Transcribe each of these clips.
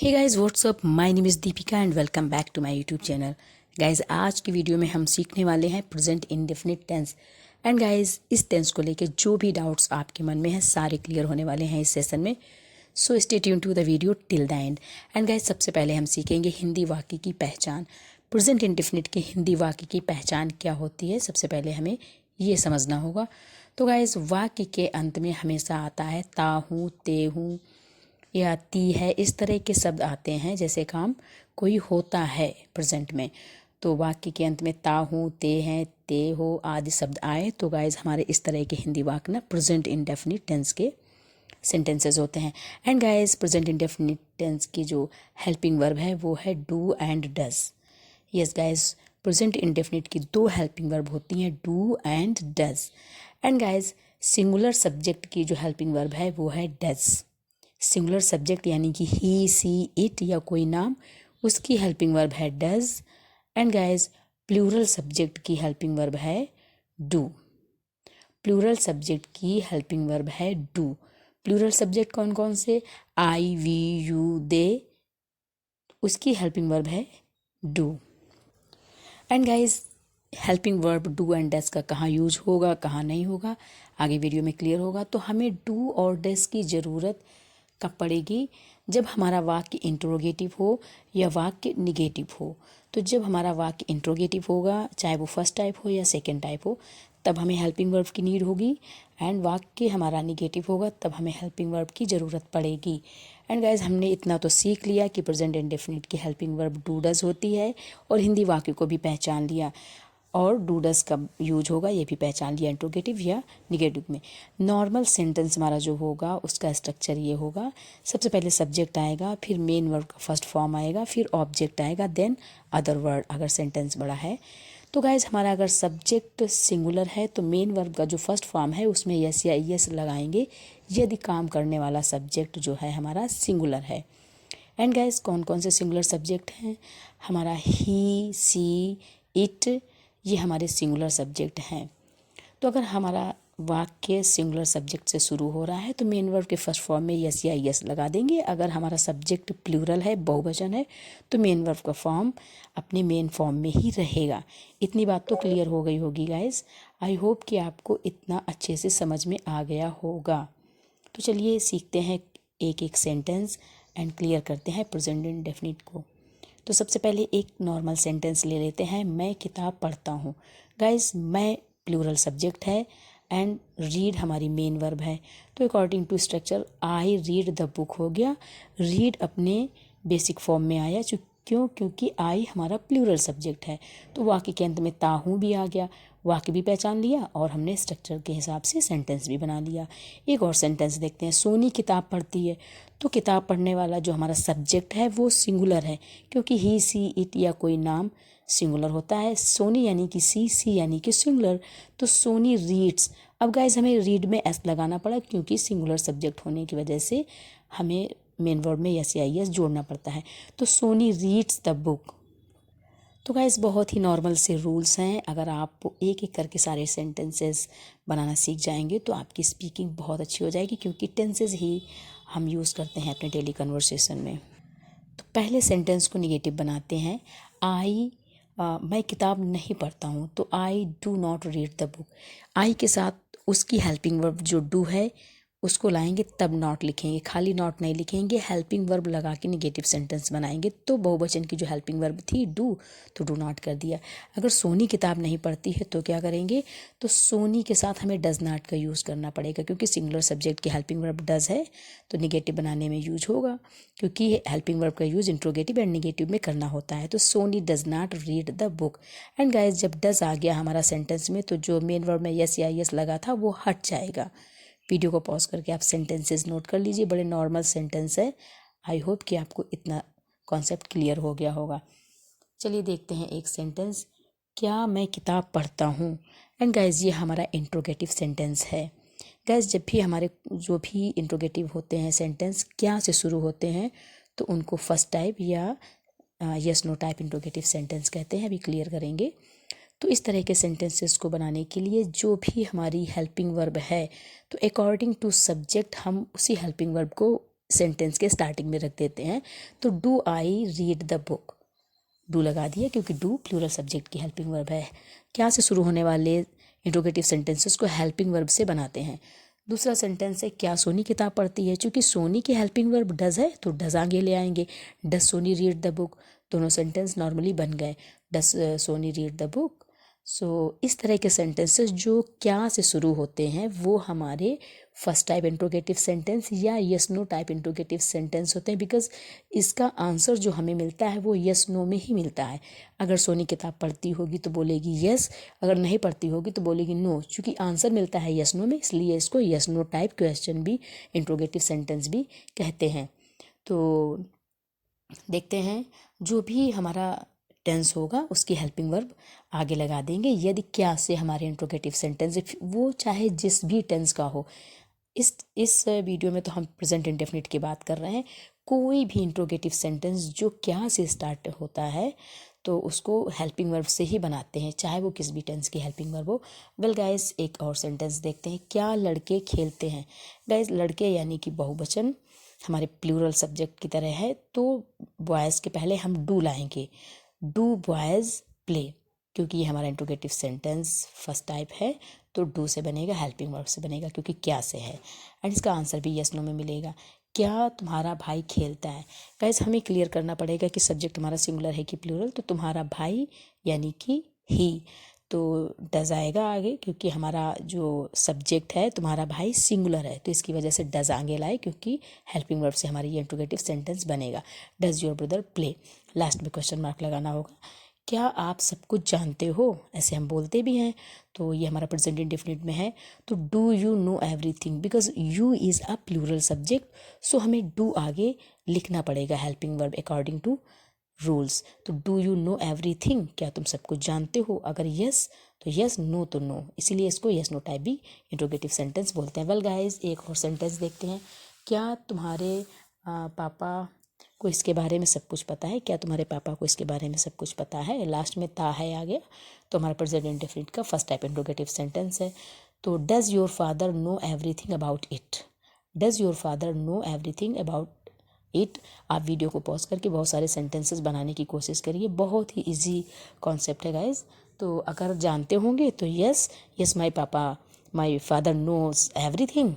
Hey guys what's up, my name is Deepika and welcome back to my YouTube channel. Guys आज की video में हम सीखने वाले हैं present indefinite tense. And guys इस टेंस को लेके जो भी डाउट्स आपके मन में हैं सारे क्लियर होने वाले हैं इस सेशन में। So stay tune to the video till the end. And guys सबसे पहले हम सीखेंगे हिंदी वाक्य की पहचान। प्रेजेंट इंडेफिनिट के हिंदी वाक्य की पहचान क्या होती है, सबसे पहले हमें ये समझना होगा। तो गाइस वाक्य के अंत में हमेशा आता है ता हूँ, ते हूँ या ती है, इस तरह के शब्द आते हैं जैसे काम कोई होता है प्रेजेंट में। तो वाक्य के अंत में ता हूँ, ते हैं, ते हो आदि शब्द आए तो गाइज हमारे इस तरह के हिंदी वाक्य ना प्रेजेंट इंडेफिनिट टेंस के सेंटेंसेस होते हैं। And guys present indefinite tense की जो हेल्पिंग वर्ब है वो है do and does. Yes guys, present indefinite की दो हेल्पिंग वर्ब होती हैं, do and does. And guys singular subject की जो हेल्पिंग वर्ब है वो है डज। सिंगुलर सब्जेक्ट यानी कि ही, सी, इट या कोई नाम, उसकी हेल्पिंग वर्ब है does. And guys plural subject की हेल्पिंग वर्ब है डू। प्लूरल सब्जेक्ट की हेल्पिंग वर्ब है डू। प्लूरल सब्जेक्ट कौन कौन से? आई, वी, यू, दे, उसकी हेल्पिंग वर्ब है do. And guys helping verb do and does का कहाँ यूज होगा, कहाँ नहीं होगा, आगे वीडियो में क्लियर होगा। तो हमें डू और डज की ज़रूरत कब पड़ेगी? जब हमारा वाक्य इंट्रोगेटिव हो या वाक्य निगेटिव हो। तो जब हमारा वाक्य इंट्रोगेटिव होगा, चाहे वो फर्स्ट टाइप हो या सेकंड टाइप हो, तब हमें हेल्पिंग वर्ब की नीड होगी। एंड वाक्य हमारा निगेटिव होगा तब हमें हेल्पिंग वर्ब की ज़रूरत पड़ेगी। एंड गाइज हमने इतना तो सीख लिया कि प्रेजेंट इंडेफिनिट की हेल्पिंग वर्ब डू डज होती है और हिंदी वाक्य को भी पहचान लिया और डू डज कब यूज होगा ये भी पहचान लिया, इंट्रोगेटिव या निगेटिव में। नॉर्मल सेंटेंस हमारा जो होगा उसका स्ट्रक्चर ये होगा, सबसे पहले सब्जेक्ट आएगा, फिर मेन वर्ब का फर्स्ट फॉर्म आएगा, फिर ऑब्जेक्ट आएगा, देन अदर वर्ड अगर सेंटेंस बड़ा है। तो गाइज हमारा अगर सब्जेक्ट सिंगुलर है तो मेन वर्ब का जो फर्स्ट फॉर्म है उसमें यस या यस लगाएंगे यदि काम करने वाला सब्जेक्ट जो है हमारा सिंगुलर है। एंड गाइज कौन कौन से सिंगुलर सब्जेक्ट हैं? हमारा ही, सी, इट, ये हमारे सिंगुलर सब्जेक्ट हैं। तो अगर हमारा वाक्य सिंगुलर सब्जेक्ट से शुरू हो रहा है तो मेन वर्ब के फर्स्ट फॉर्म में यस या यस लगा देंगे। अगर हमारा सब्जेक्ट प्लूरल है, बहुवचन है, तो मेन वर्ब का फॉर्म अपने मेन फॉर्म में ही रहेगा। इतनी बात तो क्लियर हो गई होगी गाइज। आई होप कि आपको इतना अच्छे से समझ में आ गया होगा। तो चलिए सीखते हैं एक एक सेंटेंस एंड क्लियर करते हैं प्रेजेंट इंडेफिनिट को। तो सबसे पहले एक नॉर्मल सेंटेंस ले लेते हैं, मैं किताब पढ़ता हूँ। गाइस मैं प्लूरल सब्जेक्ट है एंड रीड हमारी मेन वर्ब है। तो according to structure I read the book हो गया। रीड अपने बेसिक फॉर्म में आया, क्योंकि आई हमारा प्लूरल सब्जेक्ट है। तो वाक्य के अंत में ताहू भी आ गया, वाक्य भी पहचान लिया और हमने स्ट्रक्चर के हिसाब से सेंटेंस भी बना लिया। एक और सेंटेंस देखते हैं, सोनी किताब पढ़ती है। तो किताब पढ़ने वाला जो हमारा सब्जेक्ट है वो सिंगुलर है, क्योंकि ही, सी, इट या कोई नाम सिंगुलर होता है। सोनी यानी कि सी यानी कि सिंगुलर। तो सोनी रीड्स। अब गाइज हमें रीड में एस लगाना पड़ा क्योंकि सिंगुलर सब्जेक्ट होने की वजह से हमें मेन वर्ब में यस या यस जोड़ना पड़ता है। तो सोनी रीड्स द बुक। तो गाइस बहुत ही नॉर्मल से रूल्स हैं। अगर आप एक एक करके सारे सेंटेंसेस बनाना सीख जाएंगे तो आपकी स्पीकिंग बहुत अच्छी हो जाएगी, क्योंकि टेंसेस ही हम यूज़ करते हैं अपने डेली कन्वर्सेशन में। तो पहले सेंटेंस को निगेटिव बनाते हैं। मैं किताब नहीं पढ़ता हूँ, तो I do not read the book. I के साथ उसकी हेल्पिंग वर्ब जो डू है उसको लाएंगे, तब नॉट लिखेंगे, खाली नॉट नहीं लिखेंगे, हेल्पिंग वर्ब लगा के निगेटिव सेंटेंस बनाएंगे। तो बहुवचन की जो हेल्पिंग वर्ब थी डू, तो डू नॉट कर दिया। अगर सोनी किताब नहीं पढ़ती है तो क्या करेंगे? तो सोनी के साथ हमें डज नॉट का यूज़ करना पड़ेगा, क्योंकि सिंगुलर सब्जेक्ट की हेल्पिंग वर्ब डज है तो निगेटिव बनाने में यूज होगा, क्योंकि हेल्पिंग वर्ब का यूज़ इंट्रोगेटिव एंड निगेटिव में करना होता है। तो Soni does not read the book. And guys जब डज आ गया हमारा सेंटेंस में तो जो मेन वर्ब में यस या यस लगा था वो हट जाएगा। वीडियो को पॉज करके आप सेंटेंसेस नोट कर लीजिए, बड़े नॉर्मल सेंटेंस है। आई होप कि आपको इतना कॉन्सेप्ट क्लियर हो गया होगा। चलिए देखते हैं एक सेंटेंस, क्या मैं किताब पढ़ता हूँ। एंड गाइज ये हमारा इंट्रोगेटिव सेंटेंस है। गाइज जब भी हमारे जो भी इंट्रोगेटिव होते हैं सेंटेंस क्या से शुरू होते हैं तो उनको फर्स्ट टाइप या yes no type interrogative sentence कहते हैं। अभी क्लियर करेंगे। तो इस तरह के सेंटेंसेस को बनाने के लिए जो भी हमारी हेल्पिंग वर्ब है तो अकॉर्डिंग टू सब्जेक्ट हम उसी हेल्पिंग वर्ब को सेंटेंस के स्टार्टिंग में रख देते हैं। तो do I read the book, do लगा दिया क्योंकि डू प्लूरल सब्जेक्ट की हेल्पिंग वर्ब है। क्या से शुरू होने वाले इंट्रोगेटिव सेंटेंसेस को हेल्पिंग वर्ब से बनाते हैं। दूसरा सेंटेंस है क्या सोनी किताब पढ़ती है, चूंकि सोनी की हेल्पिंग वर्ब डज है तो डज आगे ले आएंगे, does Soni read the book, दोनों सेंटेंस नॉर्मली बन गए, does Soni read the book. So इस तरह के सेंटेंसेस जो क्या से शुरू होते हैं वो हमारे फर्स्ट टाइप इंट्रोगेटिव सेंटेंस या yes no type interrogative sentence होते हैं, बिकॉज इसका आंसर जो हमें मिलता है वो यस नो में ही मिलता है। अगर सोनी किताब पढ़ती होगी तो बोलेगी यस, अगर नहीं पढ़ती होगी तो बोलेगी नो। चूँकि आंसर मिलता है यस नो में, इसलिए इसको यस नो टाइप क्वेश्चन भी, इंट्रोगेटिव सेंटेंस भी कहते हैं। तो देखते हैं, जो भी हमारा टेंस होगा उसकी हेल्पिंग वर्ब आगे लगा देंगे यदि क्या से हमारे इंट्रोगेटिव सेंटेंस, वो चाहे जिस भी टेंस का हो। इस वीडियो में तो हम प्रेजेंट इंडेफिनिट की बात कर रहे हैं। कोई भी इंट्रोगेटिव सेंटेंस जो क्या से स्टार्ट होता है तो उसको हेल्पिंग वर्ब से ही बनाते हैं, चाहे वो किस भी टेंस की हेल्पिंग वर्ब हो। वेल गाइस, एक और सेंटेंस देखते हैं, क्या लड़के खेलते हैं। गाइस, लड़के यानी कि बहुवचन हमारे प्लूरल सब्जेक्ट की तरह है, तो बॉयज़ के पहले हम डू लाएंगे, डू बॉयज़ प्ले, क्योंकि ये हमारा इंट्रोगेटिव सेंटेंस फर्स्ट टाइप है तो डू से बनेगा, हेल्पिंग वर्ब से बनेगा क्योंकि क्या से है। एंड इसका आंसर भी यस नो में मिलेगा। क्या तुम्हारा भाई खेलता है। गाइस, हमें क्लियर करना पड़ेगा कि सब्जेक्ट हमारा सिंगुलर है कि प्लूरल। तो तुम्हारा भाई यानी कि ही, तो डज आएगा आगे क्योंकि हमारा जो सब्जेक्ट है तुम्हारा भाई सिंगुलर है, तो इसकी वजह से डज आगे लाए क्योंकि हेल्पिंग वर्ब से हमारी ये इंट्रोगेटिव सेंटेंस बनेगा। Does your brother play, last में क्वेश्चन मार्क लगाना होगा। क्या आप सब कुछ जानते हो, ऐसे हम बोलते भी हैं, तो ये हमारा प्रेजेंट इंडेफिनिट में है। तो do you know everything, because you is a plural subject, so हमें डू आगे लिखना पड़ेगा helping verb according to rules. तो डू यू नो एवरीथिंग, क्या तुम सब कुछ जानते हो, अगर यस तो यस, नो तो नो, इसीलिए इसको यस नो टाइप भी इंट्रोगेटिव सेंटेंस बोलते हैं। वेल गाइस, एक और सेंटेंस देखते हैं, क्या तुम्हारे पापा को इसके बारे में सब कुछ पता है। क्या तुम्हारे पापा को इसके बारे में सब कुछ पता है, लास्ट में ता है आ गया, तो हमारा प्रेजेंट इंडेफिनिट का फर्स्ट टाइप इंट्रोगेटिव सेंटेंस है। तो does your father know everything about it, does your father know everything about it. आप वीडियो को पॉज करके बहुत सारे सेंटेंसेस बनाने की कोशिश करिए, बहुत ही इजी कॉन्सेप्ट है गाइज। तो अगर जानते होंगे तो yes, yes my father knows everything,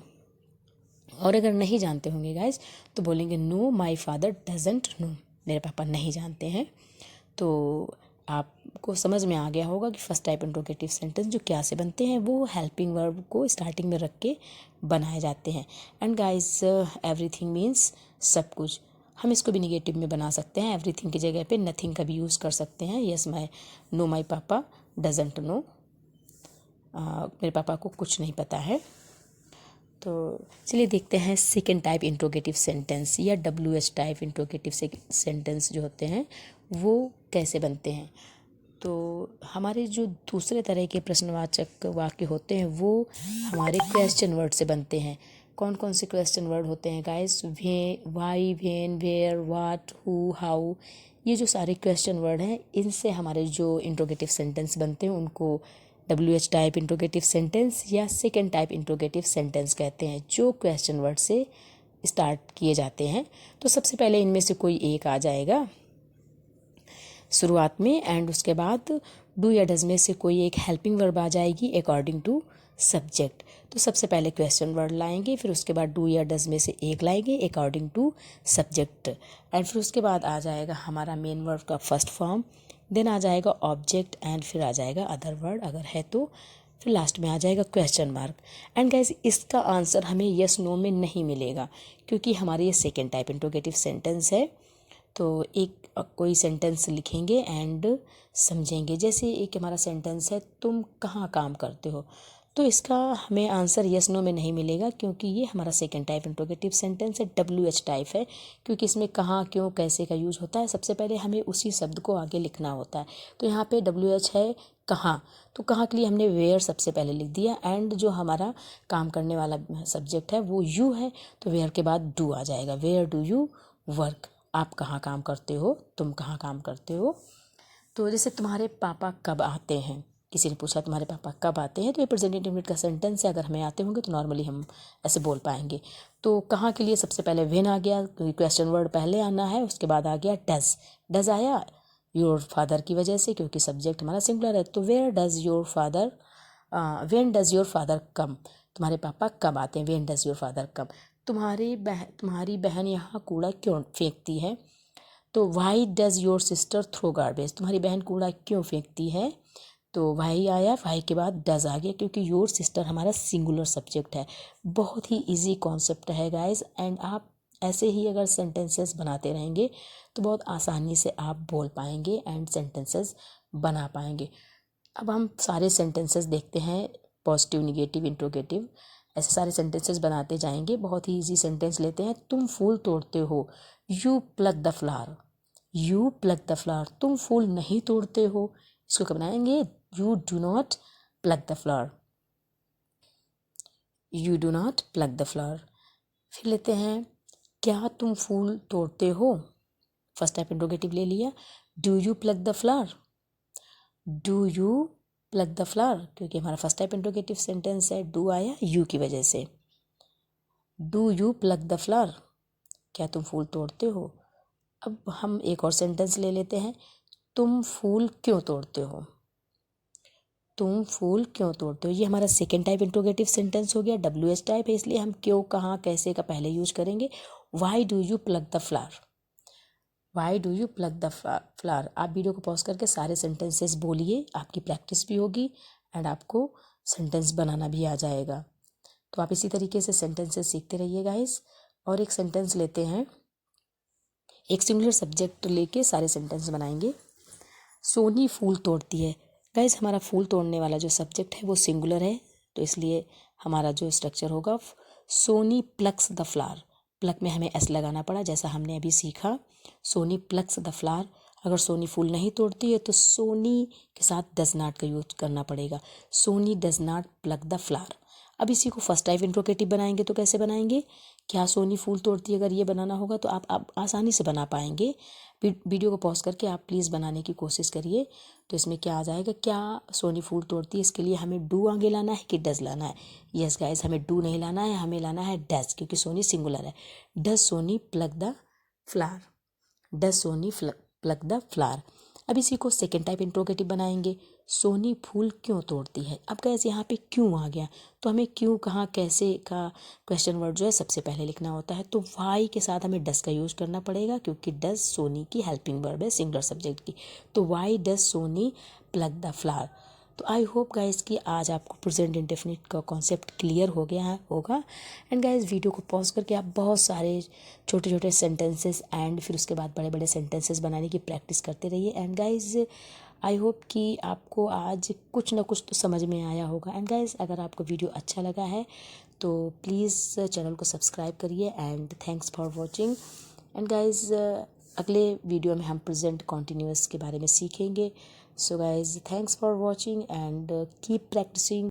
और अगर नहीं जानते होंगे गाइज तो बोलेंगे no my father doesn't know, मेरे पापा नहीं जानते हैं। तो आपको समझ में आ गया होगा कि फर्स्ट टाइप इंट्रोगेटिव सेंटेंस जो क्या से बनते हैं वो हेल्पिंग वर्ब को स्टार्टिंग में रख के बनाए जाते हैं। एंड गाइज, एवरीथिंग मीन्स सब कुछ, हम इसको भी निगेटिव में बना सकते हैं, एवरीथिंग की जगह पे नथिंग का भी यूज़ कर सकते हैं। यस माई पापा डजेंट नो, मेरे पापा को कुछ नहीं पता है। तो चलिए देखते हैं सेकेंड टाइप इंट्रोगेटिव सेंटेंस या WH टाइप इंट्रोगेटिव सेंटेंस जो होते हैं वो कैसे बनते हैं। तो हमारे जो दूसरे तरह के प्रश्नवाचक वाक्य होते हैं वो हमारे क्वेश्चन वर्ड से बनते हैं। कौन कौन से क्वेश्चन वर्ड होते हैं guys, why, when, where, what, who, how, ये जो सारे क्वेश्चन वर्ड हैं इनसे हमारे जो इंट्रोगेटिव सेंटेंस बनते हैं उनको WH टाइप इंट्रोगेटिव सेंटेंस या सेकेंड टाइप इंट्रोगेटिव सेंटेंस कहते हैं, जो क्वेश्चन वर्ड से स्टार्ट किए जाते हैं। तो सबसे पहले इनमें से कोई एक आ जाएगा शुरुआत में, एंड उसके बाद डू या डज में से कोई एक हेल्पिंग वर्ब आ जाएगी अकॉर्डिंग टू सब्जेक्ट। तो सबसे पहले क्वेश्चन वर्ड लाएंगे, फिर उसके बाद डू या डज में से एक लाएंगे अकॉर्डिंग टू सब्जेक्ट, एंड फिर उसके बाद आ जाएगा हमारा मेन वर्ब का फर्स्ट फॉर्म, देन आ जाएगा ऑब्जेक्ट, एंड फिर आ जाएगा अदर वर्ड अगर है तो, फिर लास्ट में आ जाएगा क्वेश्चन मार्क। एंड गाइस, इसका आंसर हमें यस नो में नहीं मिलेगा क्योंकि हमारे ये सेकेंड टाइप इंट्रोगेटिव सेंटेंस है। तो एक कोई सेंटेंस लिखेंगे एंड समझेंगे, जैसे एक हमारा सेंटेंस है तुम कहाँ काम करते हो, तो इसका हमें आंसर यस नो में नहीं मिलेगा क्योंकि ये हमारा सेकेंड टाइप इंट्रोगेटिव सेंटेंस है, WH टाइप है, क्योंकि इसमें कहाँ, क्यों, कैसे का यूज होता है। सबसे पहले हमें उसी शब्द को आगे लिखना होता है। तो यहाँ पे WH है कहाँ, तो कहाँ के लिए हमने वेयर सबसे पहले लिख दिया, एंड जो हमारा काम करने वाला सब्जेक्ट है वो यू है, तो वेयर के बाद डू आ जाएगा, वेयर डू यू वर्क, आप कहाँ काम करते हो, तुम कहाँ काम करते हो। तो जैसे तुम्हारे पापा कब आते हैं, किसी ने पूछा तुम्हारे पापा कब आते हैं, तो ये प्रेजेंट इंडेफिनिट का सेंटेंस है। अगर हमें आते होंगे तो नॉर्मली हम ऐसे बोल पाएंगे। तो कहाँ के लिए सबसे पहले व्हेन आ गया, क्वेश्चन वर्ड पहले आना है, उसके बाद आ गया डज। डज आया योर फादर की वजह से, क्योंकि सब्जेक्ट हमारा सिंगुलर है। तो where does your father, when does your father come, तुम्हारे पापा कब आते हैं। When does your father come. तुम्हारी बहन यहाँ कूड़ा क्यों फेंकती है। तो why does your sister throw garbage, तुम्हारी बहन कूड़ा क्यों फेंकती है। तो वाई आया, वाई के बाद डज आ गया, क्योंकि योर सिस्टर हमारा सिंगुलर सब्जेक्ट है। बहुत ही इजी कॉन्सेप्ट है गाइज, एंड आप ऐसे ही अगर सेंटेंसेस बनाते रहेंगे तो बहुत आसानी से आप बोल पाएंगे एंड सेंटेंसेस बना पाएंगे। अब हम सारे सेंटेंसेस देखते हैं, पॉजिटिव, निगेटिव, इंट्रोगेटिव, ऐसे सारे सेंटेंसेस बनाते जाएंगे। बहुत ही इजी सेंटेंस लेते हैं। तुम फूल तोड़ते हो, you plug the flower. You plug the flower, तुम फूल नहीं तोड़ते हो। इसको क्या बनाएंगे, you do not pluck the flower. You do not pluck the flower. फिर लेते हैं, क्या तुम फूल तोड़ते हो। फर्स्ट टाइप इंट्रोगेटिव ले लिया, do you plug the flower. Do you plug the flower, क्योंकि हमारा फर्स्ट टाइप इंट्रोगेटिव सेंटेंस है, डू आया यू की वजह से। Do you plug the flower, क्या तुम फूल तोड़ते हो। अब हम एक और सेंटेंस ले लेते हैं, तुम फूल क्यों तोड़ते हो। तुम फूल क्यों तोड़ते हो, ये हमारा सेकेंड टाइप इंट्रोगेटिव सेंटेंस हो गया। WH टाइप है, इसलिए हम क्यों, कहाँ, कैसे का पहले यूज करेंगे। Why do you plug the flower. Why do you plug the flower. आप वीडियो को पॉज करके सारे सेंटेंसेस बोलिए, आपकी प्रैक्टिस भी होगी एंड आपको सेंटेंस बनाना भी आ जाएगा। तो आप इसी तरीके से सेंटेंसेस सीखते रहिए गाइस। और एक सेंटेंस लेते हैं, एक सिंगुलर सब्जेक्ट लेके सारे सेंटेंस बनाएंगे। सोनी फूल तोड़ती है। गाइस हमारा फूल तोड़ने वाला जो सब्जेक्ट है वो सिंगुलर है, तो इसलिए हमारा जो स्ट्रक्चर होगा, Soni plucks the flower. Pluck में हमें एस लगाना पड़ा, जैसा हमने अभी सीखा। Soni plucks the flower. अगर सोनी फूल नहीं तोड़ती है तो सोनी के साथ डज नॉट का यूज करना पड़ेगा। Soni does not pluck the flower. अब इसी को फर्स्ट टाइप इंट्रोगेटिव बनाएंगे तो कैसे बनाएंगे, क्या सोनी फूल तोड़ती है, अगर ये बनाना होगा तो आप आसानी से बना पाएंगे। वीडियो को पॉज करके आप प्लीज़ बनाने की कोशिश करिए। तो इसमें क्या आ जाएगा, क्या सोनी फूल तोड़ती है, इसके लिए हमें डू आगे लाना है कि डज लाना है। यस गाइस, हमें डू नहीं लाना है, हमें लाना है डज, क्योंकि सोनी सिंगुलर है। Does Soni pluck the flower. Does Soni pluck the flower. अब इसी को सेकेंड टाइप इंट्रोगेटिव बनाएंगे, सोनी फूल क्यों तोड़ती है। अब गैस यहाँ पे क्यों आ गया, तो हमें क्यों, कहाँ, कैसे का क्वेश्चन वर्ड जो है सबसे पहले लिखना होता है। तो वाई के साथ हमें डस का यूज करना पड़ेगा, क्योंकि डस सोनी की हेल्पिंग वर्ब है सिंगुलर सब्जेक्ट की। तो why does Soni pluck the flower. तो आई होप गाइज कि आज आपको प्रेजेंट इंडेफिनिट का कॉन्सेप्ट क्लियर हो गया होगा। एंड गाइज वीडियो को पॉज करके आप बहुत सारे छोटे छोटे सेंटेंसेस एंड फिर उसके बाद बड़े बड़े सेंटेंसेस बनाने की प्रैक्टिस करते रहिए। एंड गाइज आई होप कि आपको आज कुछ ना कुछ तो समझ में आया होगा। एंड गाइज अगर आपको वीडियो अच्छा लगा है तो प्लीज़ चैनल को सब्सक्राइब करिए and thanks for watching. And guys अगले वीडियो में हम प्रेजेंट कॉन्टिन्यूअस के बारे में सीखेंगे। So guys thanks for watching and keep practising.